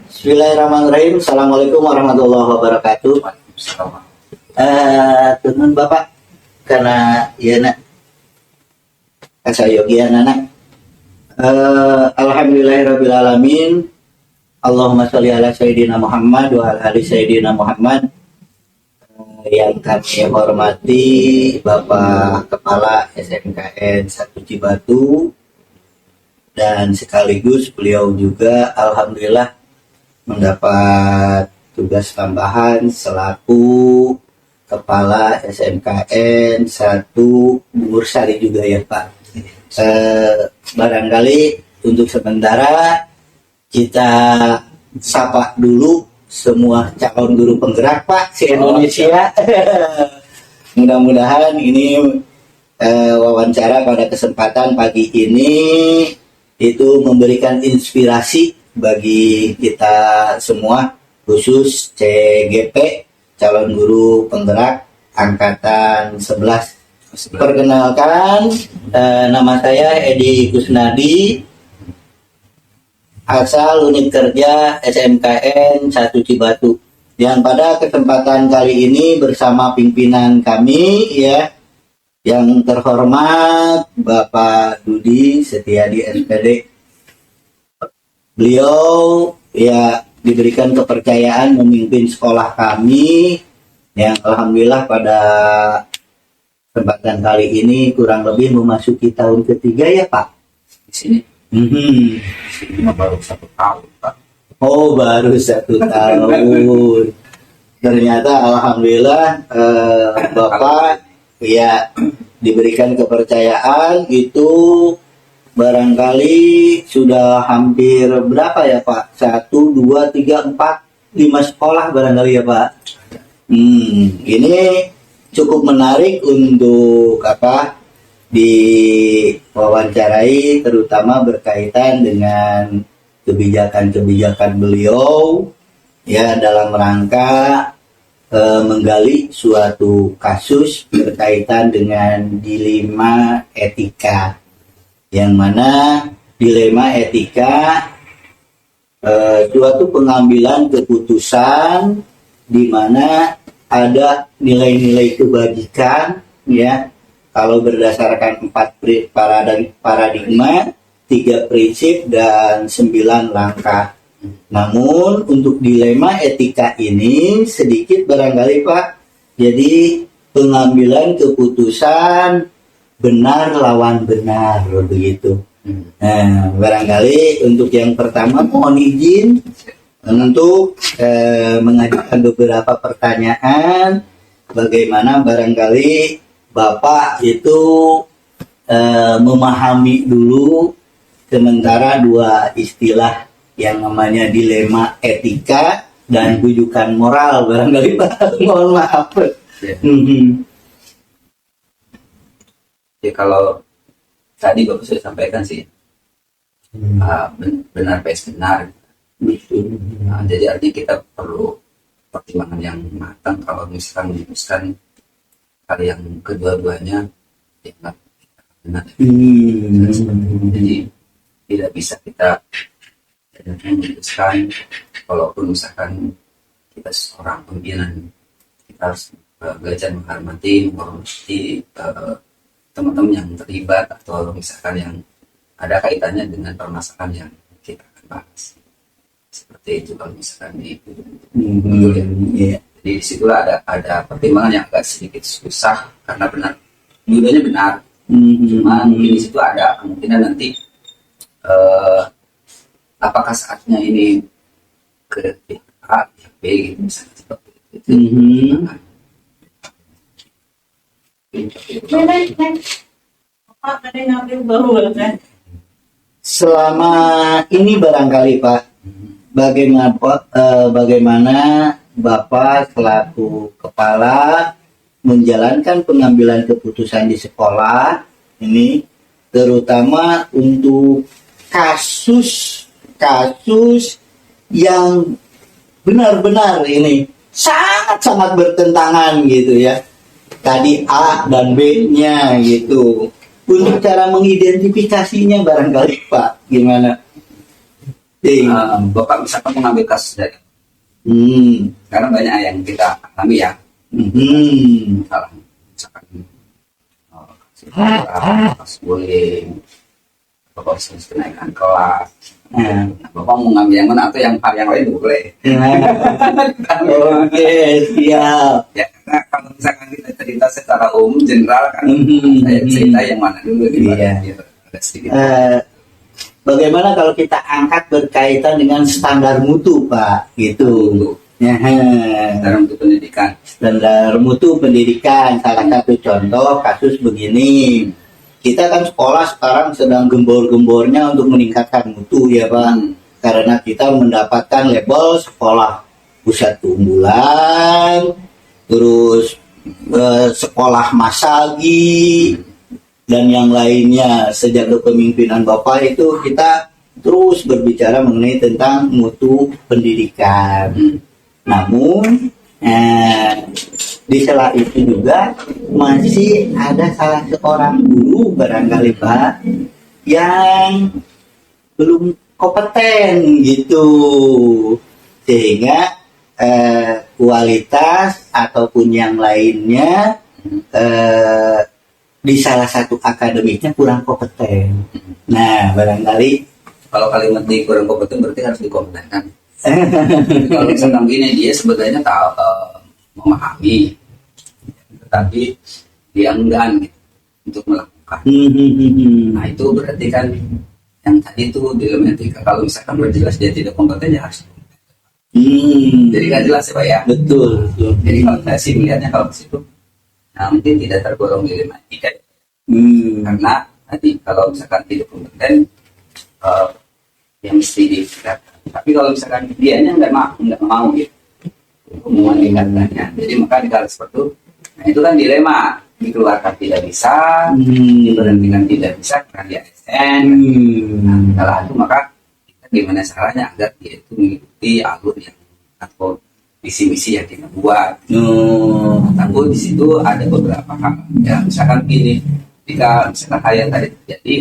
Bismillahirrahmanirrahim. Assalamualaikum warahmatullahi wabarakatuh. Teman Bapak, karena ya nak, asa yogi anak. Alhamdulillahirabbil alamin. Allahumma sholli ala sayyidina Muhammad wa ala ali sayyidina Muhammad. Yang kami hormati Bapak Kepala SMKN 1 Cibatu, dan sekaligus beliau juga alhamdulillah mendapat tugas tambahan selaku Kepala SMKN 1 Bungursari juga ya Pak. Barangkali untuk sementara kita sapa dulu semua calon guru penggerak Pak se-Indonesia. Mudah-mudahan ini wawancara pada kesempatan pagi ini itu memberikan inspirasi bagi kita semua, khusus CGP, calon guru penggerak angkatan 11. Perkenalkan, nama saya Edi Kusnadi, asal unit kerja SMKN 1 Cibatu, yang pada kesempatan kali ini bersama pimpinan kami ya, yang terhormat Bapak Dudi Setiadi SPD. Beliau ya diberikan kepercayaan memimpin sekolah kami, yang alhamdulillah pada kesempatan kali ini kurang lebih memasuki tahun ketiga ya Pak di sini. Ini baru 1 tahun Pak. Oh, baru 1 tahun. Ternyata alhamdulillah Bapak ya diberikan kepercayaan itu barangkali sudah hampir berapa ya Pak? 1, 2, 3, 4, 5 sekolah barangkali ya Pak. Ini cukup menarik untuk diwawancarai, terutama berkaitan dengan kebijakan-kebijakan beliau ya dalam rangka menggali suatu kasus berkaitan dengan dilema etika, yang mana dilema etika suatu pengambilan keputusan di mana ada nilai-nilai kebajikan ya, kalau berdasarkan 4 paradigma, 3 prinsip dan 9 langkah. Namun untuk dilema etika ini sedikit barangkali Pak, jadi pengambilan keputusan benar lawan benar begitu. Nah, barangkali untuk yang pertama mohon izin untuk mengajukan beberapa pertanyaan, bagaimana barangkali Bapak itu memahami dulu sementara 2 istilah yang namanya dilema etika dan rujukan moral barangkali Pak. Mohon maaf. Ya, kalau tadi Bapak sudah sampaikan sih, benar PS benar. Jadi artinya kita perlu pertimbangan yang matang kalau misalkan memutuskan hal yang kedua-duanya ya benar. Jadi tidak bisa kita memutuskan, walaupun misalkan kita seorang pimpinan, kita harus belajar menghormati teman-teman yang terlibat, atau misalkan yang ada kaitannya dengan permasalahan yang kita akan bahas. Seperti itu kalau misalkan itu. Jadi disitulah ada pertimbangan yang agak sedikit susah, karena benar, dua-duanya benar. Cuma mungkin di situ ada kemungkinan nanti apakah saatnya ini ke A, B gitu misalnya seperti itu. Selama ini barangkali Pak, bagaimana Bapak selaku kepala menjalankan pengambilan keputusan di sekolah ini, terutama untuk kasus yang benar-benar ini sangat-sangat bertentangan gitu ya. Tadi A dan B-nya gitu. Untuk cara mengidentifikasinya barangkali Pak, gimana? Bapak misalkan mengambil kasus dari karena banyak yang kita alami ya. Misalkan kasus bullying, Bapak harus kenaikan kelas. Nah, Bapak mau ngambil yang mana atau yang lain boleh. Oke, siap. Ya, karena kalau misalkan kita cerita secara umum general kan, saya cerita yang mana dulu gitu. Ada sedikit. Bagaimana kalau kita angkat berkaitan dengan standar mutu, Pak? Gitu. Standar mutu pendidikan. Standar mutu pendidikan. Salah satu contoh kasus begini. Kita kan sekolah sekarang sedang gembor-gembornya untuk meningkatkan mutu ya, Pak. Karena kita mendapatkan label sekolah pusat unggulan, terus sekolah masagi, dan yang lainnya. Sejak kepemimpinan Bapak itu kita terus berbicara mengenai tentang mutu pendidikan. Namun di sela itu juga masih ada salah seorang guru barangkali Pak yang belum kompeten gitu, sehingga kualitas ataupun yang lainnya di salah satu akademiknya kurang kompeten. Nah, barangkali kalau kalimat di kurang kompeten berarti harus dikompeten. Kalau misalkan gini, dia sebenarnya tahu memahami, tetapi dia enggan gitu, untuk melakukan. Nah, itu berarti kan yang tadi itu di dalam etika, kalau misalkan berjelas dia tidak kompeten ya harus. Jadi kan jelas ya Pak ya. Betul. Jadi kalau saya sih melihatnya kalau ke situ, nah mungkin tidak tergolong di dalam etika. Karena tadi kalau misalkan tidak kompeten, yang mesti ditingkatkan. Tapi kalau misalkan dianya nggak mau gitu, hubungan tingkatannya. Jadi maka di hal seperti itu, nah itu kan dilema, dikeluarkan tidak bisa, diberhentikan tidak bisa karena dia ASN. Nah, kalau itu maka kita gimana caranya agar dia itu mengikuti alur yang atau misi-misi yang kita buat. Tapi di situ ada beberapa hal. Ya misalkan gini, jika misalkan hal yang tadi terjadi,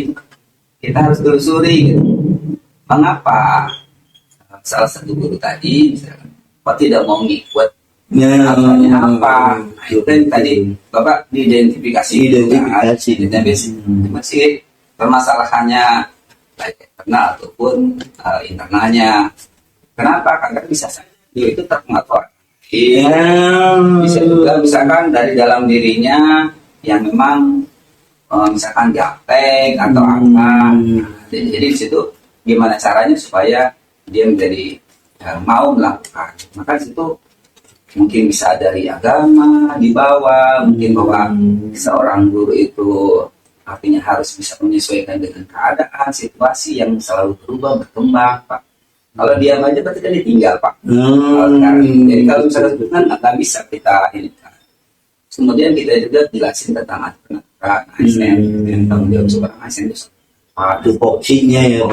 kita harus telusuri gitu. Mengapa salah satu guru tadi misalkan kok tidak mau ngikut apa? Nah, itu kan tadi Bapak diidentifikasi masih permasalahannya baik eksternal ataupun internalnya. Kenapa? Karena bisa saja dia itu terpengaruh. Bisa juga misalkan dari dalam dirinya yang memang misalkan gaptek atau apa. Jadi di situ gimana caranya supaya dia menjadi mau melakukan. Maka di situ mungkin bisa dari agama di bawah, mungkin bahwa seorang guru itu artinya harus bisa menyesuaikan dengan keadaan, situasi yang selalu berubah, berkembang, Pak. Kalau diam aja berarti kan ditinggal, Pak. Jadi kalau misalnya nggak bisa kita ini. Kemudian kita juga jelasin tentang aturan ASN, tanggung jawab seorang ASN itu tupoksinya ya,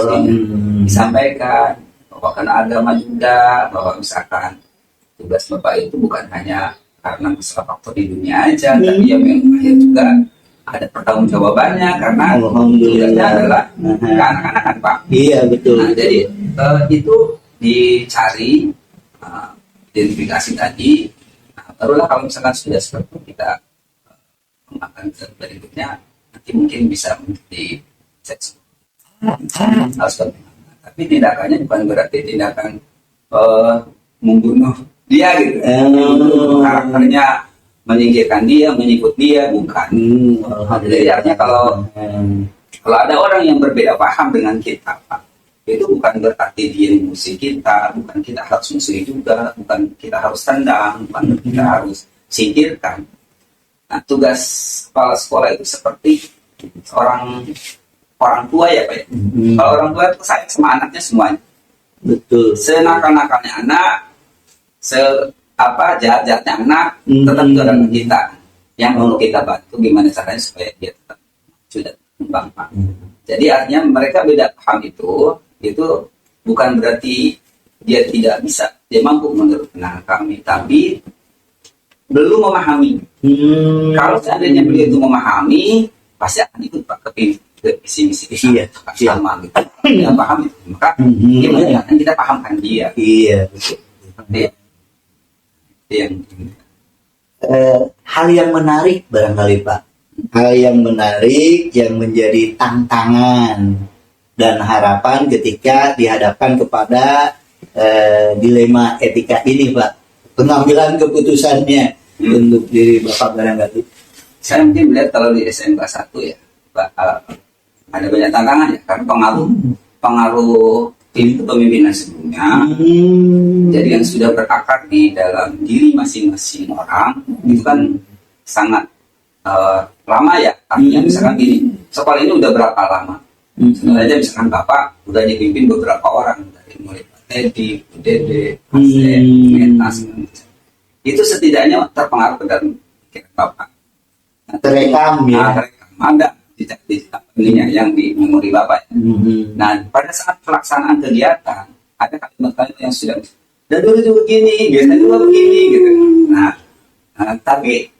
disampaikan bahwa karena agama juga, bahwa misalkan tugas Bapak itu bukan hanya karena masalah faktor di dunia aja, tapi yang akhir juga ada pertanggungjawabannya karena tugasnya adalah anak-anak kan Pak. Iya betul. Nah, jadi itu dicari identifikasi tadi. Nah, barulah kalau misalkan sudah seperti itu, kita akan berikutnya nanti mungkin bisa menjadi harus tapi tindakannya bukan berarti tindakan membunuh dia gitu, karakternya menyingkirkan dia, menyikut dia, bukan. Jadi artinya kalau ada orang yang berbeda paham dengan kita, Pak, itu bukan berarti dia musuh kita, bukan kita harus musuhi juga, bukan kita harus tendang, bukan kita harus singkirkan. Nah, tugas kepala sekolah itu seperti orang tua ya Pak. Kalau orang tua itu sayang sama anaknya semuanya. Betul. Senakal-nakalnya anak, jahat-jahatnya anak, tetap itu adalah kita. Yang perlu kita bantu gimana caranya supaya dia tetap sudah kembang, Pak. Jadi artinya mereka beda paham itu bukan berarti dia tidak bisa, dia mampu menurut pandangan kami, tapi belum memahami. Kalau seandainya beliau itu memahami, pasti akan ikut Pak visi misi Iya, kita sama gitu. Dia paham itu, maka gimana kan kita pahamkan dia. Iya. Seperti itu yang Hal yang menarik barangkali Pak, hal yang menarik yang menjadi tantangan dan harapan ketika dihadapkan kepada dilema etika ini Pak, pengambilan keputusannya untuk diri Bapak barangkali. saya mungkin melihat kalau di SMK 1 ya Pak, ada banyak tantangan ya karena pengaruh tim kepemimpinan sebelumnya. Jadi yang sudah berakar di dalam diri masing-masing orang itu kan sangat lama ya. Artinya misalkan gini, sekolah ini udah berapa lama? Sebenarnya misalkan Bapak udah dipimpin beberapa orang dari mulai Pak Teddy, Dede, Asep, Metas, itu setidaknya terpengaruh ke dalam pikiran Bapak. Terekam ya. Terekam ada di ininya yang di memori Bapak. Nah, pada saat pelaksanaan kegiatan ada kalimat-kalimat yang sudah dan dulu juga begini, biasanya juga begini gitu. Nah, tapi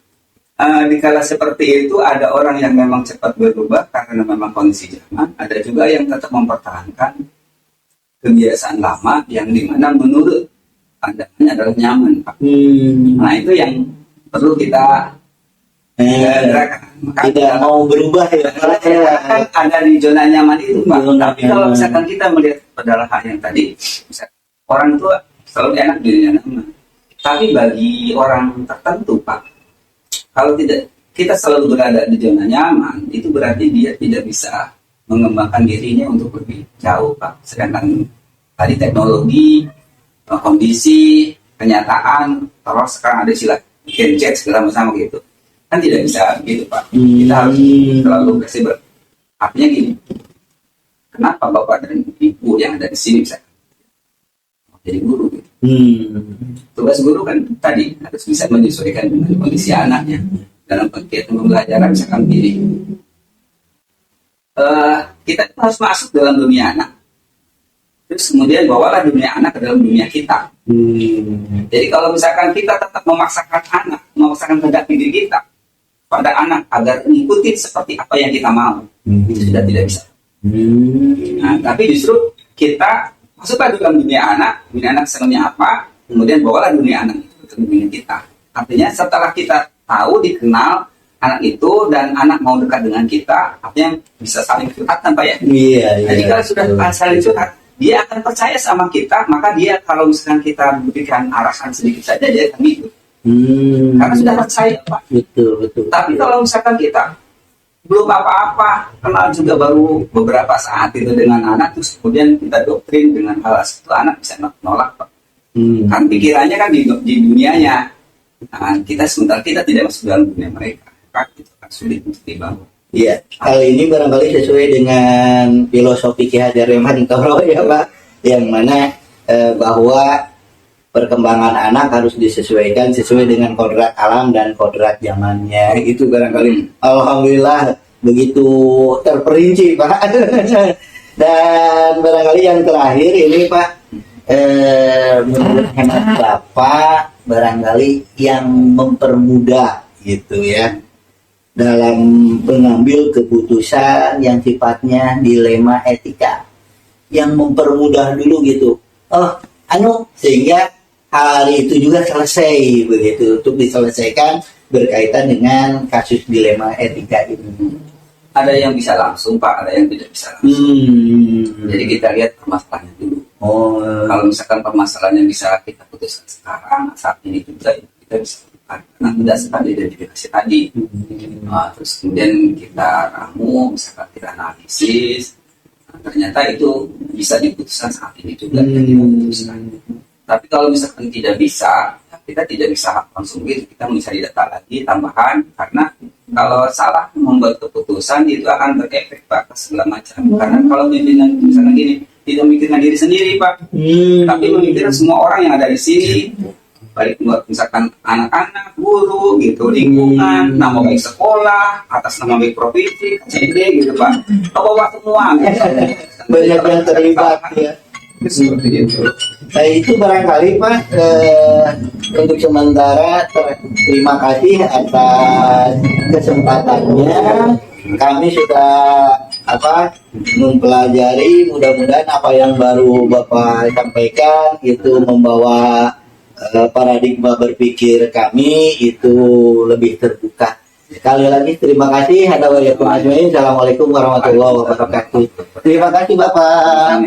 di kala seperti itu ada orang yang memang cepat berubah karena memang kondisi zaman, ada juga yang tetap mempertahankan kebiasaan lama yang dimana menurut pandangannya adalah nyaman, Pak. Nah, itu yang perlu kita tidak mau berubah ya. Kan ada di zona nyaman itu Pak. Tapi kalau misalkan kita melihat pada hal yang tadi, orang tua selalu enak dirinya nyaman. Tapi bagi orang tertentu Pak, kalau tidak kita selalu berada di zona nyaman, itu berarti dia tidak bisa mengembangkan dirinya untuk lebih jauh Pak. Sedangkan tadi teknologi, kondisi, kenyataan, terus sekarang ada istilah gadget segala macam gitu. Kan tidak bisa gitu Pak. Kita harus selalu kasih artinya gini, kenapa Bapak dan Ibu yang ada di sini bisa jadi guru gitu. Tugas guru kan tadi harus bisa menyesuaikan dengan kondisi anaknya dalam kegiatan pembelajaran. Misalkan gini, kita harus masuk dalam dunia anak, terus kemudian bawalah dunia anak ke dalam dunia kita. Jadi kalau misalkan kita tetap memaksakan kehendak diri kita pada anak agar mengikuti seperti apa yang kita mau, itu sudah tidak bisa. Nah, tapi justru kita masuklah dalam dunia anak senangnya apa, kemudian bawalah dunia anak itu ke dunia kita. Artinya setelah kita tahu, dikenal anak itu dan anak mau dekat dengan kita, artinya bisa saling curhat kan Pak ya? Iya. Jadi kalau sudah saling curhat, dia akan percaya sama kita, maka dia kalau misalkan kita berikan arahan sedikit saja dia akan ikut. Karena sudah percaya Pak. Betul. Tapi kalau misalkan kita belum apa-apa, kenal juga baru beberapa saat itu dengan anak, terus kemudian kita doktrin dengan hal itu, anak bisa nolak Pak. Kan pikirannya kan di dunianya. Nah, sementara kita tidak masuk dalam dunia mereka, kan itu akan sulit untuk dibangun. Iya, hal ini barangkali sesuai dengan filosofi Ki Hajar Dewantara ya Pak, yang mana bahwa perkembangan anak harus disesuaikan sesuai dengan kodrat alam dan kodrat zamannya. Itu barangkali alhamdulillah begitu terperinci Pak. Dan barangkali yang terakhir ini Pak, menurut hemat Bapak barangkali yang mempermudah gitu ya dalam mengambil keputusan yang sifatnya dilema etika, yang mempermudah dulu gitu. Sehingga hari itu juga selesai begitu, untuk diselesaikan berkaitan dengan kasus dilema etika ini. Ada yang bisa langsung Pak, ada yang tidak bisa langsung. Jadi kita lihat permasalahannya dulu. Kalau misalkan permasalahan yang bisa kita putuskan sekarang, saat ini juga kita bisa karena berdasarkan identifikasi tadi. Terus kemudian kita ramu, misalkan kita analisis, ternyata itu bisa diputuskan saat ini juga kita putuskan. Tapi kalau misalkan tidak bisa, kita tidak bisa langsung gitu, kita mencari data lagi tambahan, karena kalau salah membuat keputusan itu akan berefek Pak ke segala macam. Karena kalau pimpinan misalkan gini, tidak memikirkan diri sendiri Pak, tapi memikirkan semua orang yang ada di sini, baik misalkan anak-anak, guru gitu, lingkungan, nama baik sekolah, atas nama baik provinsi, KCD gitu Pak, bawa semua gitu. Banyak yang terlibat ya. Seperti itu. Nah itu barangkali Pak, untuk sementara terima kasih atas kesempatannya. Kami sudah mempelajari, mudah-mudahan apa yang baru Bapak sampaikan itu membawa paradigma berpikir kami itu lebih terbuka. Sekali lagi terima kasih. Assalamualaikum warahmatullahi wabarakatuh. Terima kasih Bapak.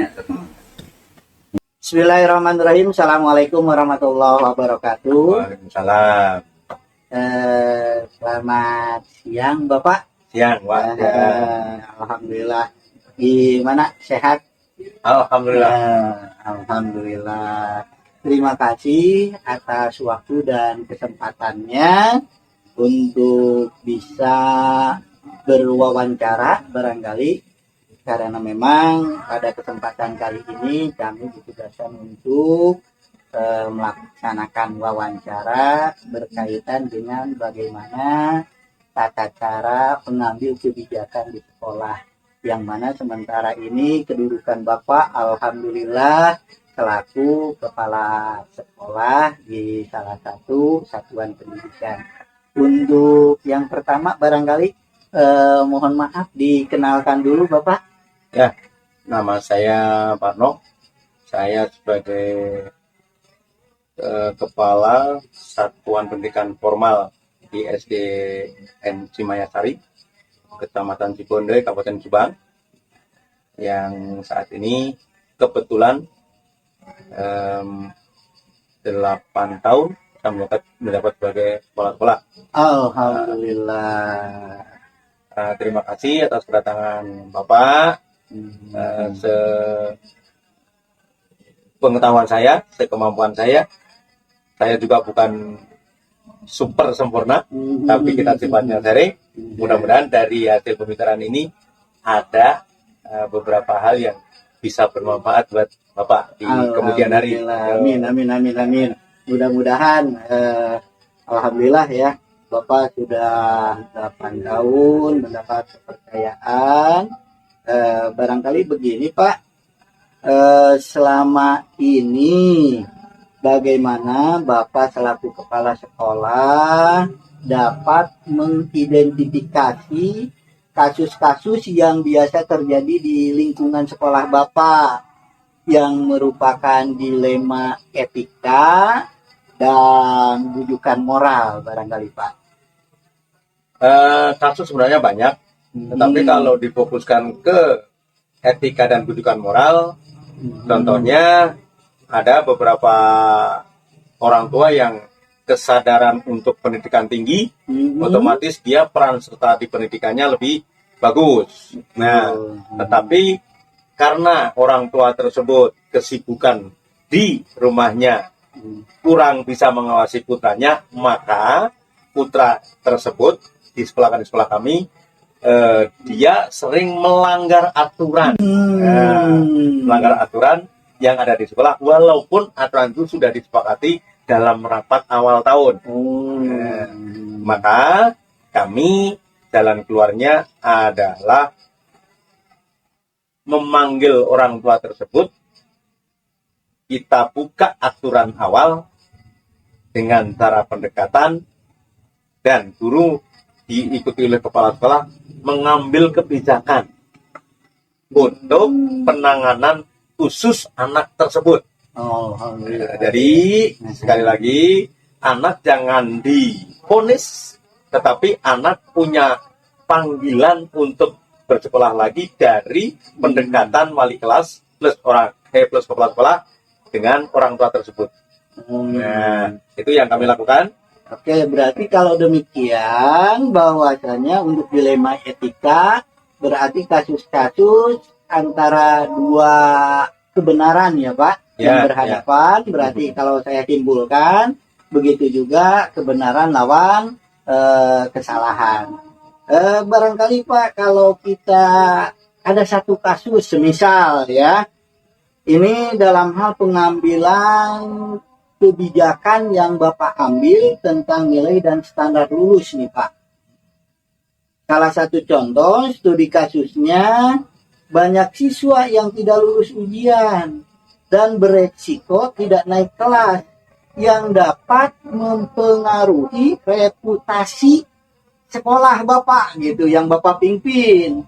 Bismillahirrahmanirrahim. Assalamualaikum warahmatullahi wabarakatuh. Waalaikumsalam. Selamat siang Bapak. Siang, Pak. Alhamdulillah. Gimana, sehat? Alhamdulillah. Alhamdulillah. Terima kasih atas waktu dan kesempatannya untuk bisa berwawancara barangkali, karena memang pada kesempatan kali ini kami ditugaskan untuk melaksanakan wawancara berkaitan dengan bagaimana tata cara mengambil kebijakan di sekolah, yang mana sementara ini kedudukan Bapak alhamdulillah selaku kepala sekolah di salah satu satuan pendidikan. Untuk yang pertama barangkali mohon maaf dikenalkan dulu Bapak. Ya, nama saya Parno. Saya sebagai kepala Satuan Pendidikan Formal di SDN Cimayasari, Kecamatan Cikonde, Kabupaten Subang, yang saat ini kebetulan 8 tahun saya mendapat sebagai kepala sekolah. Alhamdulillah. Terima kasih atas kedatangan Bapak. Pengetahuan saya, sekemampuan saya juga bukan super sempurna, tapi kita sifatnya sharing. Mudah-mudahan dari hasil pembicaraan ini ada beberapa hal yang bisa bermanfaat buat Bapak di kemudian hari. Amin, amin, amin, amin. Mudah-mudahan alhamdulillah ya, Bapak sudah 8 tahun mendapat kepercayaan. Barangkali begini Pak, selama ini bagaimana Bapak selaku kepala sekolah dapat mengidentifikasi kasus-kasus yang biasa terjadi di lingkungan sekolah Bapak yang merupakan dilema etika dan rujukan moral barangkali Pak? Kasus sebenarnya banyak, tetapi kalau difokuskan ke etika dan rujukan moral, contohnya ada beberapa orang tua yang kesadaran untuk pendidikan tinggi, otomatis dia peran serta di pendidikannya lebih bagus. Nah, tetapi karena orang tua tersebut kesibukan di rumahnya kurang bisa mengawasi putranya, maka putra tersebut di sekolah kami dia sering melanggar aturan, melanggar aturan yang ada di sekolah, walaupun aturan itu sudah disepakati dalam rapat awal tahun. Maka kami jalan keluarnya adalah memanggil orang tua tersebut, kita buka aturan awal dengan cara pendekatan, dan guru diikuti oleh kepala sekolah mengambil kebijakan untuk penanganan khusus anak tersebut. Jadi sekali lagi, anak jangan divonis, tetapi anak punya panggilan untuk bersekolah lagi dari pendekatan wali kelas plus kepala sekolah dengan orang tua tersebut. Nah, itu yang kami lakukan. Oke, berarti kalau demikian bahwasanya untuk dilema etika berarti kasus-kasus antara dua kebenaran ya Pak yang berhadapan. Berarti kalau saya simpulkan begitu juga kebenaran lawan kesalahan. Barangkali Pak, kalau kita ada satu kasus semisal ya, ini dalam hal pengambilan kebijakan yang Bapak ambil tentang nilai dan standar lulus nih Pak. Salah satu contoh studi kasusnya, banyak siswa yang tidak lulus ujian dan beresiko tidak naik kelas, yang dapat mempengaruhi reputasi sekolah Bapak gitu, yang Bapak pimpin.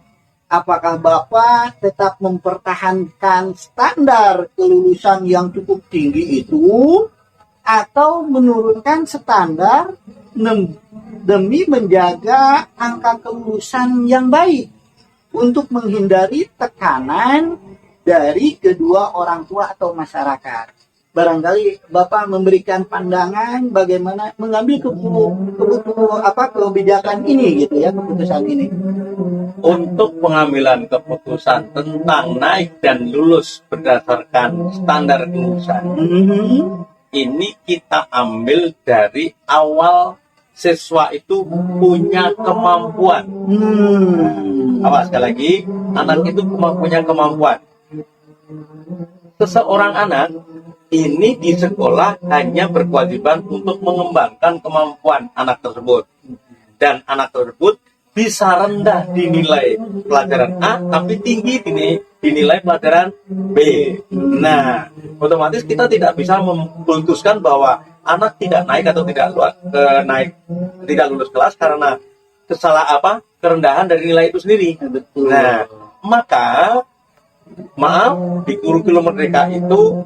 apakah Bapak tetap mempertahankan standar kelulusan yang cukup tinggi itu, atau menurunkan standar demi menjaga angka kelulusan yang baik untuk menghindari tekanan dari kedua orang tua atau masyarakat? Barangkali Bapak memberikan pandangan bagaimana mengambil kebijakan ini gitu ya, keputusan ini. Untuk pengambilan keputusan tentang naik dan lulus berdasarkan standar kelulusan, ini kita ambil dari awal siswa itu punya kemampuan. Awas, sekali lagi, anak itu punya kemampuan. Seseorang anak ini di sekolah hanya berkewajiban untuk mengembangkan kemampuan anak tersebut. Dan anak tersebut bisa rendah dinilai pelajaran A, tapi tinggi dinilai pelajaran B. Nah, otomatis kita tidak bisa memutuskan bahwa anak tidak naik atau tidak lulus kelas karena kerendahan dari nilai itu sendiri. Nah, maka di kurikulum Merdeka itu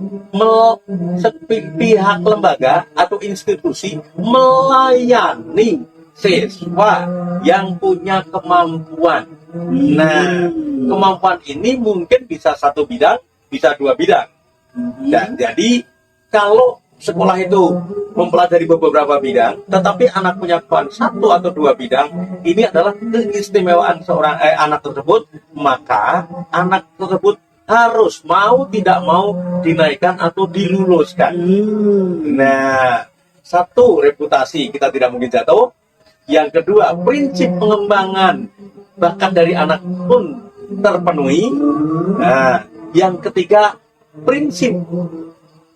pihak lembaga atau institusi melayani siswa yang punya kemampuan. Nah, kemampuan ini mungkin bisa satu bidang, bisa dua bidang. Dan jadi kalau sekolah itu mempelajari beberapa bidang, tetapi anak punya kemampuan satu atau dua bidang, ini adalah keistimewaan seorang anak tersebut, maka anak tersebut harus mau tidak mau dinaikkan atau diluluskan. Nah, satu, reputasi kita tidak mungkin jatuh. Yang kedua, prinsip pengembangan bakat dari anak pun terpenuhi. Nah, yang ketiga, prinsip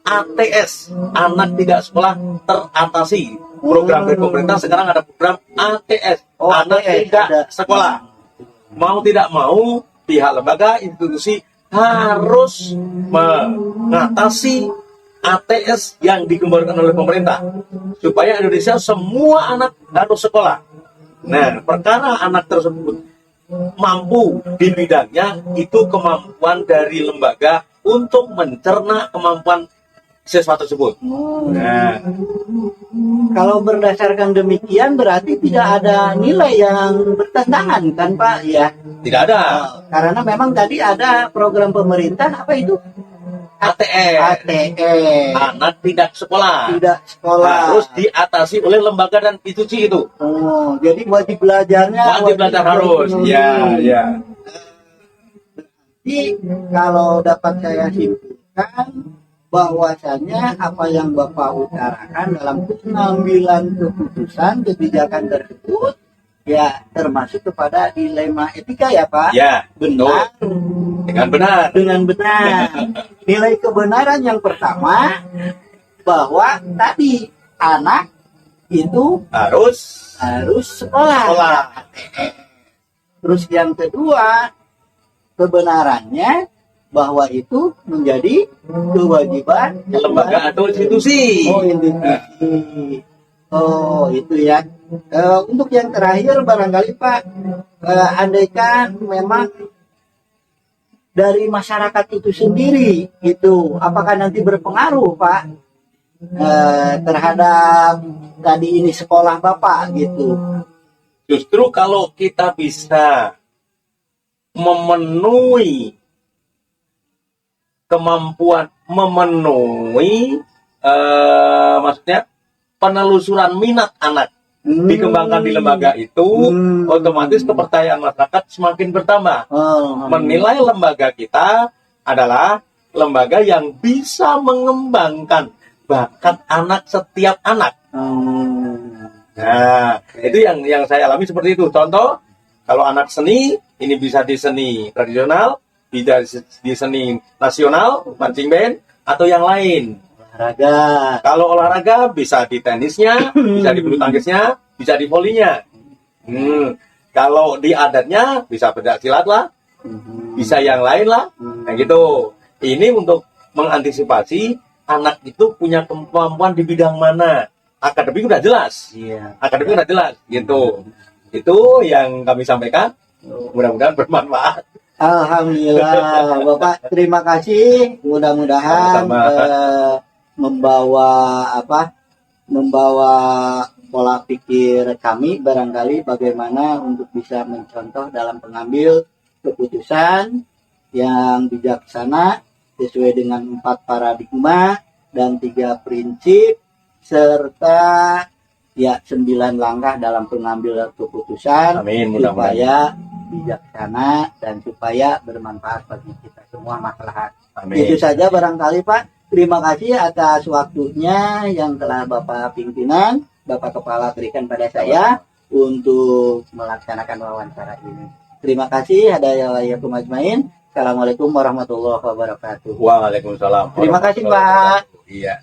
ATS, anak tidak sekolah teratasi. Program dari pemerintah sekarang ada program ATS, anak tidak sekolah. Mau tidak mau, pihak lembaga, institusi harus mengatasi ATS yang digemborkan oleh pemerintah supaya Indonesia semua anak harus sekolah. Nah, perkara anak tersebut mampu di bidangnya, itu kemampuan dari lembaga untuk mencerna kemampuan siswa tersebut. Nah, kalau berdasarkan demikian berarti tidak ada nilai yang bertentangan kan Pak ya? Tidak ada. Karena memang tadi ada program pemerintah apa itu? ATS. Anak tidak sekolah. Tidak sekolah. Harus diatasi oleh lembaga dan institusi itu. Oh, jadi wajib belajarnya. Wajib belajar harus. Ya. Jadi kalau dapat saya simpulkan bahwasanya apa yang Bapak utarakan dalam pengambilan keputusan kebijakan tersebut ya termasuk kepada dilema etika ya Pak. Ya, benar. Dengan benar. Nilai kebenaran yang pertama bahwa tadi anak itu harus sekolah. Terus yang kedua, kebenarannya bahwa itu menjadi kewajiban lembaga atau institusi. Oh, institusi. Oh, itu ya. Untuk yang terakhir barangkali Pak, andaikan memang dari masyarakat itu sendiri itu, apakah nanti berpengaruh Pak terhadap tadi ini sekolah Bapak gitu? Justru kalau kita bisa memenuhi kemampuan maksudnya penelusuran minat anak dikembangkan di lembaga itu, otomatis kepercayaan masyarakat semakin bertambah. Menilai lembaga kita adalah lembaga yang bisa mengembangkan bakat anak setiap anak. Nah, itu yang saya alami seperti itu. Contoh, kalau anak seni, ini bisa di seni tradisional, bisa di seni nasional, mancing band, atau yang lain. Olahraga. Kalau olahraga bisa di tenisnya, bisa di bulu tangkisnya, bisa di volinya. Kalau di adatnya bisa pencak silat lah, bisa yang lain lah. Nah gitu. Ini untuk mengantisipasi anak itu punya kemampuan di bidang mana. Akademik udah jelas. Akademik udah jelas gitu. Itu yang kami sampaikan. Mudah-mudahan bermanfaat. Alhamdulillah, Bapak. Terima kasih. Mudah-mudahan Sama-sama. membawa pola pikir kami barangkali bagaimana untuk bisa mencontoh dalam pengambil keputusan yang bijaksana sesuai dengan 4 paradigma dan 3 prinsip serta ya 9 langkah dalam pengambil keputusan. Amin, mudah-mudahan. Supaya bijaksana dan supaya bermanfaat bagi kita semua maslahat. Amin. Itu saja barangkali Pak. Terima kasih atas waktunya yang telah Bapak pimpinan, Bapak Kepala berikan pada saya untuk melaksanakan wawancara ini. Terima kasih. Hadayallahiyakum ajmain. Assalamualaikum warahmatullahi wabarakatuh. Waalaikumsalam. Terima kasih Pak. Iya.